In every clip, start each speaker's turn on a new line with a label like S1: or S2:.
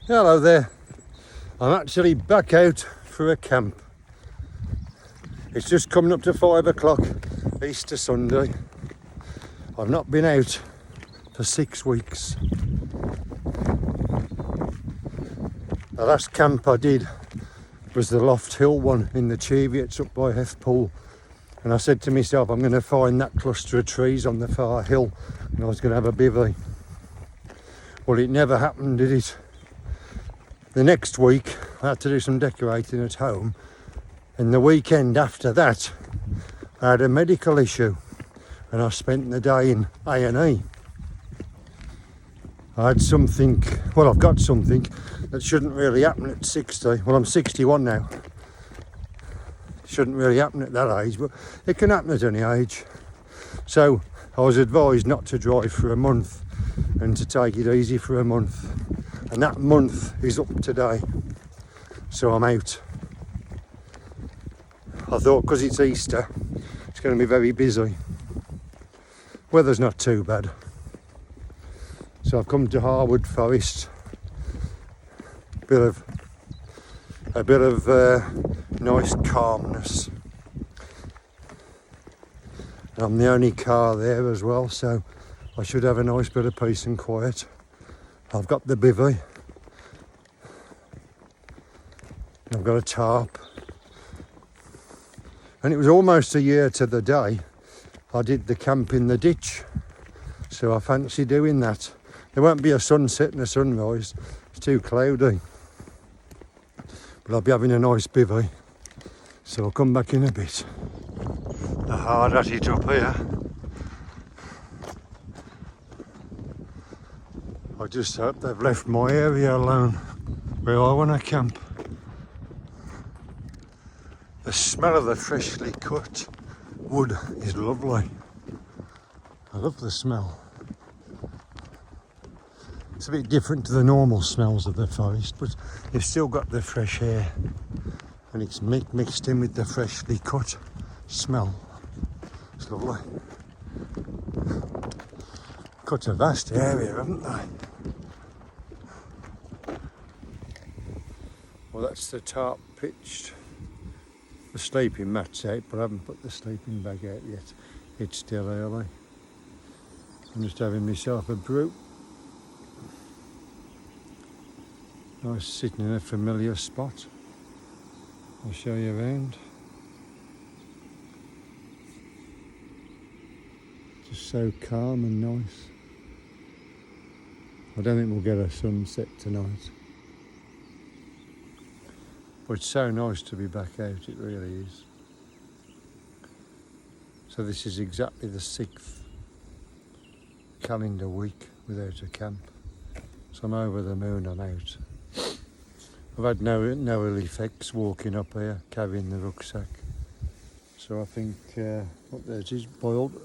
S1: Hello there. I'm actually back out for a camp. It's just coming up to 5 o'clock, Easter Sunday. I've not been out for 6 weeks. The last camp I did was the Loft Hill one in the Cheviots up by Heathpool. And I said to myself, I'm going to find that cluster of trees on the far hill and I was going to have a bivvy. Well, it never happened, did it? The next week, I had to do some decorating at home. And the weekend after that, I had a medical issue and I spent the day in A&E. I had something, well, I've got something that shouldn't really happen at 60. Well, I'm 61 now. Shouldn't really happen at that age, but it can happen at any age. So I was advised not to drive for a month and to take it easy for a month. And that month is up today. So I'm out. I thought because it's Easter, it's going to be very busy. Weather's not too bad. So I've come to Harwood Forest. A bit of nice calmness. I'm the only car there as well, so I should have a nice bit of peace and quiet. I've got the bivvy. I've got a tarp. And it was almost a year to the day I did the camp in the ditch. So I fancy doing that. There won't be a sunset and a sunrise. It's too cloudy. But I'll be having a nice bivvy. So I'll come back in a bit. They're hard at it up here. I just hope they've left my area alone where I want to camp. The smell of the freshly cut wood is lovely. I love the smell. It's a bit different to the normal smells of the forest, but you've still got the fresh air and it's mixed in with the freshly cut smell. It's lovely. Cut a vast area, haven't they? Well, that's the tarp pitched. The sleeping mat's out, but I haven't put the sleeping bag out yet. It's still early. I'm just having myself a brew. Nice sitting in a familiar spot. I'll show you around. Just so calm and nice. I don't think we'll get a sunset tonight. But it's so nice to be back out, it really is. So this is exactly the 6th calendar week without a camp. So I'm over the moon, I'm out. I've had no ill effects walking up here, carrying the rucksack. So I think, what there it is, boiled.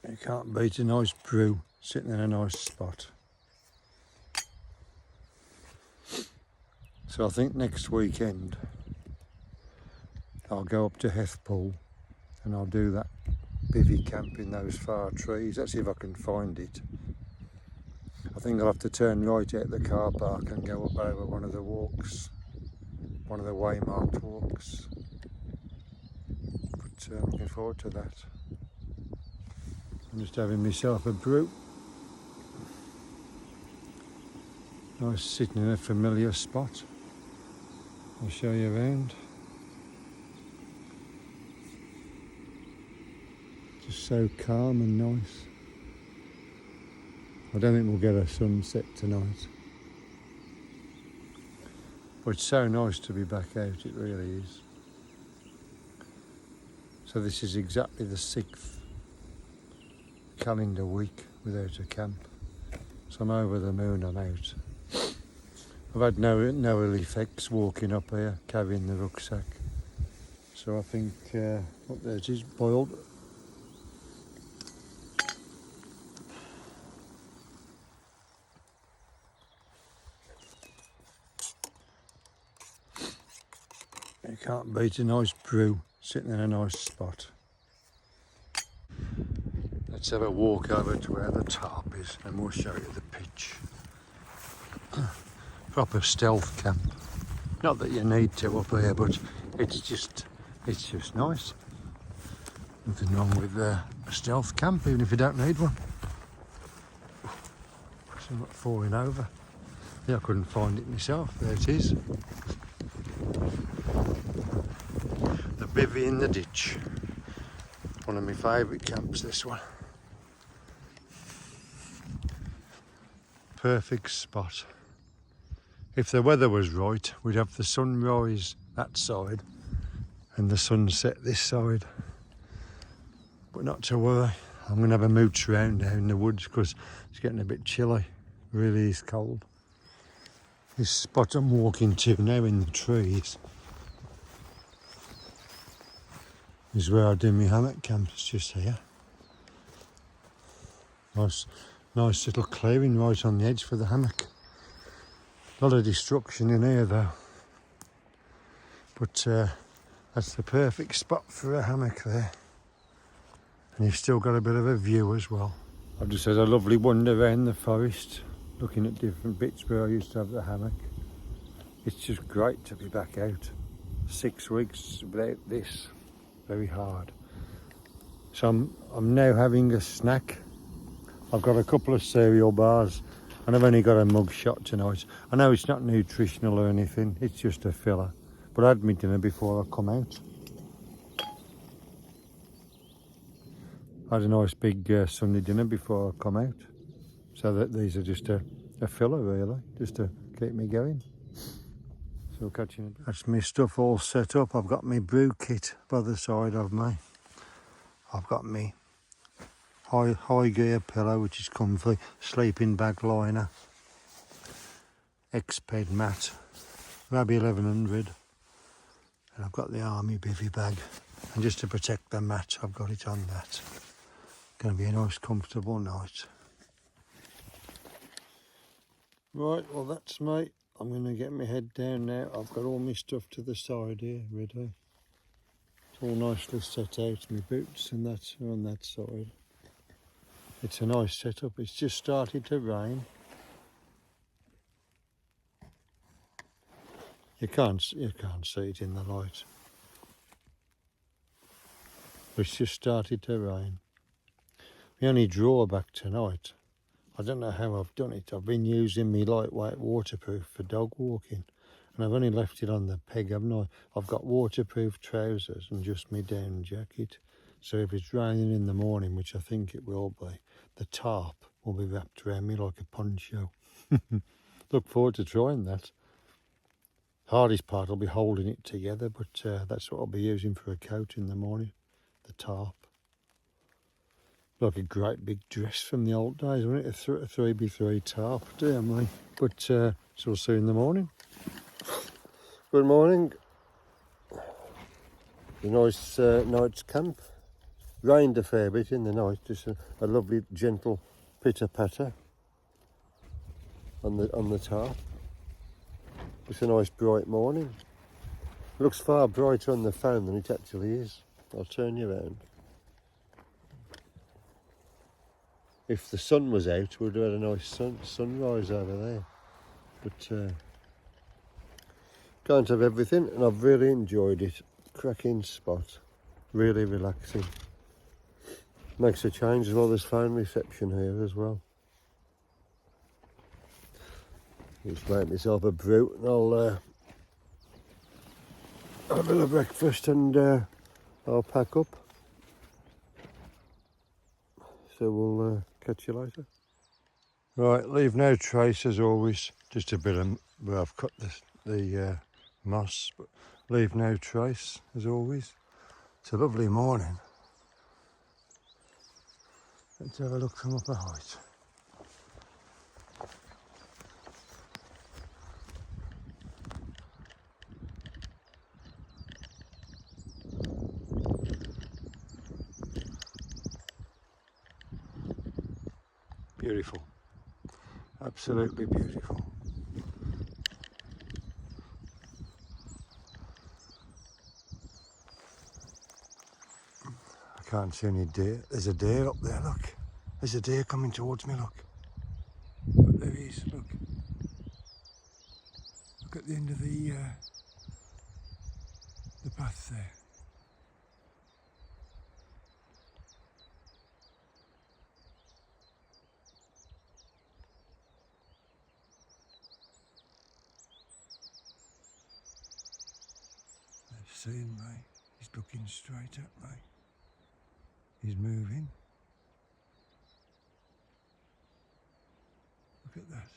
S1: You can't beat a nice brew sitting in a nice spot. So I think next weekend I'll go up to Heathpool and I'll do that bivvy camp in those far trees. Let's see if I can find it. I think I'll have to turn right out the car park and go up over one of the walks, one of the waymarked walks. But I'm looking forward to that. I'm just having myself a brew. Nice sitting in a familiar spot. I'll show you around. Just so calm and nice. I don't think we'll get a sunset tonight. But it's so nice to be back out, it really is. So this is exactly the 6th calendar week without a camp. So I'm over the moon, I'm out. I've had no ill effects walking up here, carrying the rucksack. So I think, what there it is, boiled. You can't beat a nice brew sitting in a nice spot. Let's have a walk over to where the tarp is and we'll show you the pitch. Proper stealth camp. Not that you need to up here, but it's just nice. Nothing wrong with a stealth camp, even if you don't need one. It's not falling over. Yeah, I couldn't find it myself. There it is. The bivvy in the ditch. One of my favourite camps, this one. Perfect spot. If the weather was right, we'd have the sunrise that side and the sunset this side. But not to worry. I'm going to have a mooch around now in the woods because it's getting a bit chilly. Really is cold. This spot I'm walking to now in the trees is where I do my hammock camp. It's just here. Nice little clearing right on the edge for the hammock. A lot of destruction in here though. But that's the perfect spot for a hammock there. And you've still got a bit of a view as well. I've just had a lovely wander around the forest, looking at different bits where I used to have the hammock. It's just great to be back out. 6 weeks without this, very hard. So I'm now having a snack. I've got a couple of cereal bars and I've only got a mug shot tonight. I know it's not nutritional or anything, it's just a filler. But I had my dinner before I come out. I had a nice big Sunday dinner before I come out. So that these are just a filler really, just to keep me going. So we'll catch you in a bit. That's my stuff all set up. I've got my brew kit by the side of me. I've got me high gear pillow, which is comfy, sleeping bag liner, X-Ped mat, Rab 1100, and I've got the army bivvy bag. And just to protect the mat, I've got it on that. Going to be a nice comfortable night. Right, well that's me. I'm going to get my head down now. I've got all my stuff to the side here, ready. It's all nicely set out. My boots and that are on that side. It's a nice setup. It's just started to rain. You can't see it in the light. It's just started to rain. The only drawback tonight, I don't know how I've done it. I've been using my lightweight waterproof for dog walking, and I've only left it on the peg, haven't I? I've got waterproof trousers and just my down jacket. So if it's raining in the morning, which I think it will be, the tarp will be wrapped around me like a poncho. Look forward to trying that. Hardest part will be holding it together, but that's what I'll be using for a coat in the morning, the tarp. Like a great big dress from the old days, wasn't it? A 3x3 tarp, dear me. But so we'll see you in the morning. Good morning. A nice night's camp. Rained a fair bit in the night, just a lovely gentle pitter-patter on the tarp. It's a nice bright morning. It looks far brighter on the phone than it actually is. I'll turn you around. If the sun was out, we'd have had a nice sunrise over there. But can't have everything, and I've really enjoyed it. Cracking spot, really relaxing. Makes a change as well. There's phone reception here as well. Just make myself a brew and I'll have a bit of breakfast and I'll pack up. So we'll catch you later. Right, leave no trace as always. Just a bit of where I've cut the moss, but leave no trace as always. It's a lovely morning. Let's have a look from up a height. Beautiful, absolutely beautiful. Can't see any deer. There's a deer up there, look. There's a deer coming towards me, look. Look, there he is, look. Look at the end of the path there. I've seen me. He's looking straight at me. He's moving. Look at that.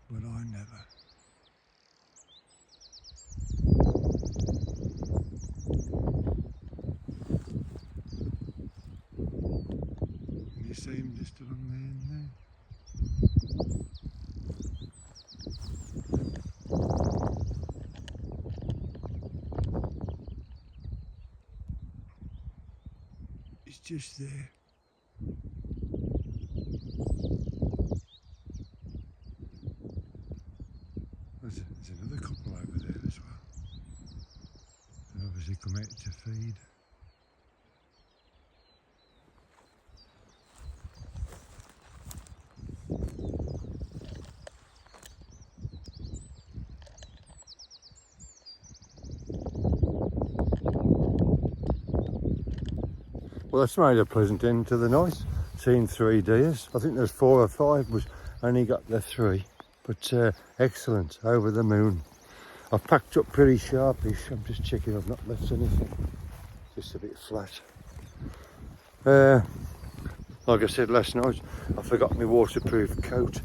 S1: But I never. Can you see him just along the end there? He's just there. There's another couple over there as well. They've obviously come out to feed. Well, that's made a pleasant end to the night. Seen 3 deers. I think there's 4 or 5, but only got the 3. But excellent, over the moon. I've packed up pretty sharpish. I'm just checking I've not left anything. Just a bit flat. Like I said last night, I forgot my waterproof coat.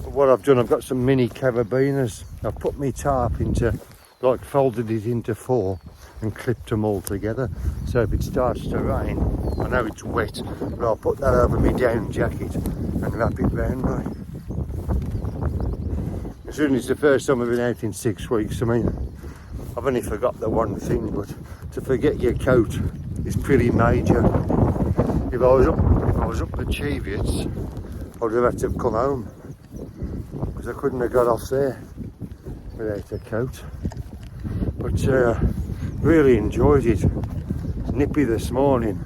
S1: But what I've done, I've got some mini carabiners. I've put my tarp into, like folded it into 4 and clipped them all together. So if it starts to rain, I know it's wet, but I'll put that over my down jacket and wrap it round me. Considering it's the first time I've been out in 6 weeks, I mean, I've only forgot the one thing, but to forget your coat is pretty major. If I was up the Cheviot's, I would have had to have come home, because I couldn't have got off there without a coat. But really enjoyed it. It's nippy this morning,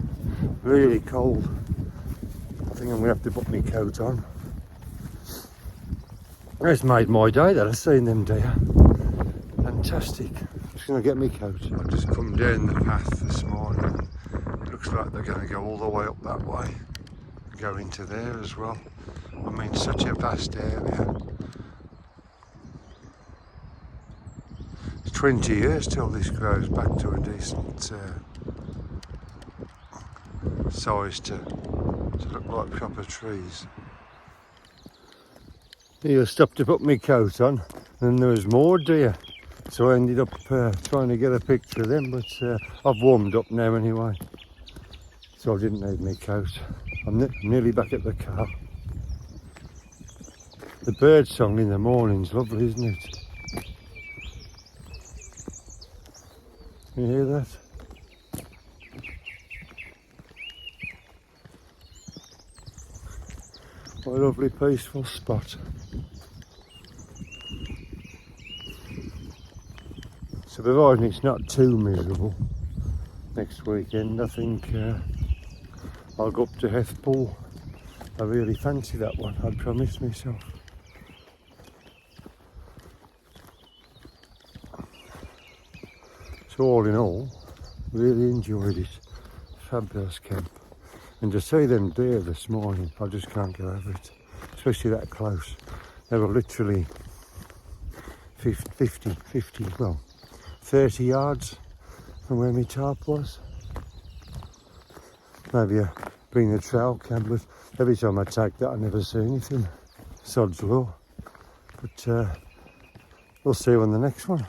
S1: really cold. I think I'm going to have to put my coat on. It's made my day that I've seen them deer. Fantastic. Just going to get my coat. I've just come down the path this morning. It looks like they're going to go all the way up that way. Go into there as well. I mean, such a vast area. It's 20 years till this grows back to a decent size to look like proper trees. I stopped to put my coat on, and there was more deer, so I ended up trying to get a picture of them, but I've warmed up now anyway, so I didn't need my coat. I'm nearly back at the car. The bird song in the morning's lovely, isn't it? Can you hear that? What a lovely peaceful spot. So providing it's not too miserable next weekend, I think I'll go up to Heathpool. I really fancy that one, I promised myself. So all in all, really enjoyed it. Fabulous camp. And to see them deer this morning, I just can't get over it. Especially that close. They were literally 30 yards from where my tarp was. Maybe I bring the trail cam, but every time I take that I never see anything. Sod's law. But we'll see you on the next one.